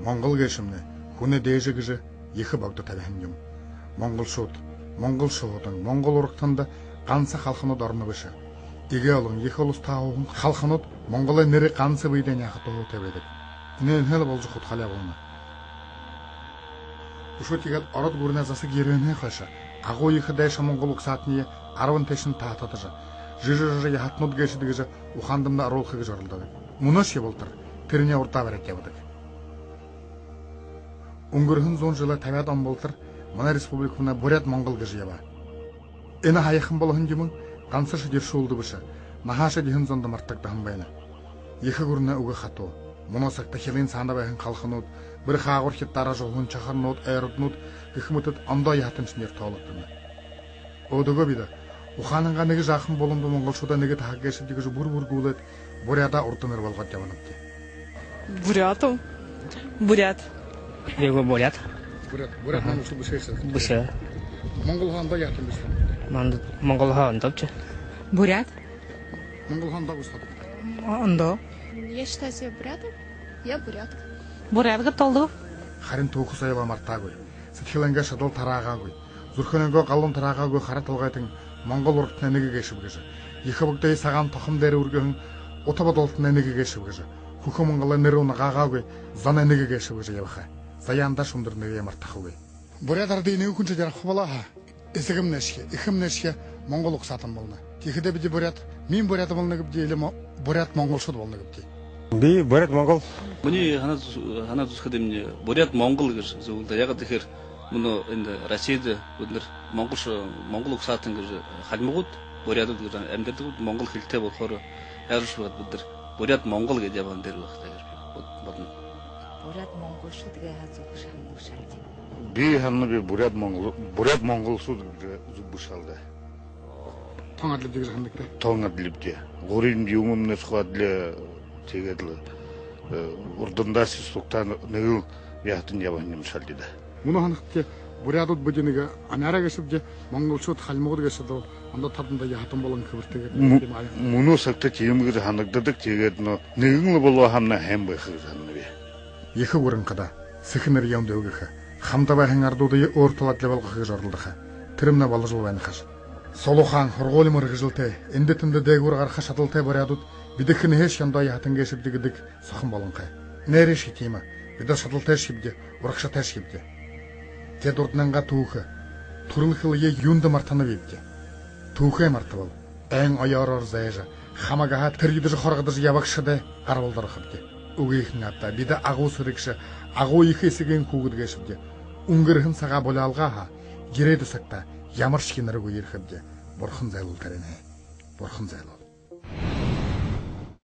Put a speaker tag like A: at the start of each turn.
A: Монгол гэшимне хүнэ дээжигж екі багда тавихан юм. Монгол шуудын Монгол урагтанда ганса халхынууд орно биш. Игэ олон их улс таавын халхынууд Монголын нэр ганса бийдэн яхад уу тавидаг. Энэ хэл болж хутгалаа болно. Ушутигэд ород гүрнэ засаг ирэнэ хаша. Агуу их дэш Монгол угсаатны 10 тэшин таатадаж. Жижижи хатнууд гэшдэг ухаандамда оруулах гэж оролдог. Мөнөш явуулдар. Тэрний урдаа бараг явдаг. Өнгөрсөн 100 жилийн 50-аад он болтор манай республикна Бурят Монгол гэж ява. Энэ хаяхан болох юм ганцхан шидэршүүлдэг биш. Нахаашаа дихэн зонд мартагдсан байна. Их гүрнэ өгөх хатуу. Моносагта хилийн цаана байхан халхнууд бір хаагур хит дараа жуулын чахарнууд айрднууд гэх мэтэд ондоо ятанч нэр тоологдсон. Өдөгөө бид ухаананга нэг жаахан боломд монголчуудаа нэг таагэшд гэж бүр-бүргүүлээд Буряда урдмэр болгоод явна гэдэг.
B: Бурят.
C: Его бурят.
A: Бурят монголч биш.
C: Биш.
A: Монгол хондоо ятан биш.
C: Монгол хондоо.
B: Бурят.
A: Монгол хондоо биш.
B: Ондо.
D: Я считаю себя бурятом. Я бурятка.
B: Бурятга толду.
A: Харин түүхс аява мартаагүй. Сэтгэлэнгээ шадал тараагаагүй. Зүрхэнэнгөө галуун тараагаагүй харат толгойтон Монгол урдны нэг гэшвгэж. Их богдой сагаан тохом дээр үргэн утабад ултны нэг гэшвгэж. Хөхөн Монголын нэр унагаагаагүй зан нэг гэшвгэж явах. Заяанда шундар нэг мартахгүй. Бурятарды нэг хүн ч ярах болоо. Эсэгэмнэшгэ, ихэм Монгол угсаатан болно. Тэгэхдээ бид бурят болно гэдэг юм бурят монголчууд болно гэдэг.
E: Би бурят монгол.
F: Миний ханаа зүсгэд юм бурят монгол гэж зөвлөдөө. Яг тэгэхээр мөн энэ Россид бид нар монгол угсаатан гэж халмгууд бурятууд гэж амьдардаг монгол хэлтэй болохоор яаж бид нар бурят монгол гэж явсан дээр багтаа гэж бодно.
G: Бурят монголчууд гэж хазууг шамнуу шалт.
E: Би ханаа бурят монголчууд гэж зүбшалда.
A: Тонгадлыг гэж ханддаг.
E: Тонгадлыг. Гурийн юмнаас хадлаа тэгээд л урдандаас суктан нэг яатан явсан юм шалдida.
A: Мөн ханахт бурятууд бид нэг анараа гэшвж монголчууд халмгууд гэшэл ондоо таданда яатан болон хөвөртэйг юм аа.
E: Мөнөө сагтаж юмгэр ханагддаг тэгээд нэгэн л болоо хамна хайм байх гэж ханаа.
A: Их гүрэн када сэхнэр явд өгөх. Хамдаа байхын ардуудыг өөр тулаадлаа болгох гэж оролдох. Тэрэмнэ болж байна хаш. Солухан хургуул мөргөжлөлтэй эндэтэндэ дээгүүр гарах шадалтай бурятууд бидэх нэш яндаа ятан гэшвдэг гэдэг сохон болонхай. Нэрэ шитима. Бид шадалтай шивдэ, урагшатай шивдэ. Тэд урднанга түүх төрөлхөлye юунд мартана бивдэ. Түүхээ мартвал айн оёороор зайж хамаага тэргидэж хоргодож явагшдэ гарвалдах хэвдэ. Үгийнхэн ата бид агуу сэрэгш агуу их хэсгийн хүүгд гэшвдэ. Өнгөрхөн цагаа булаалгаа гэрээд сагта ямар шиг нэргүй ирэхэд бурхан зайлуултарэ нэ. Бурхан зайлуул.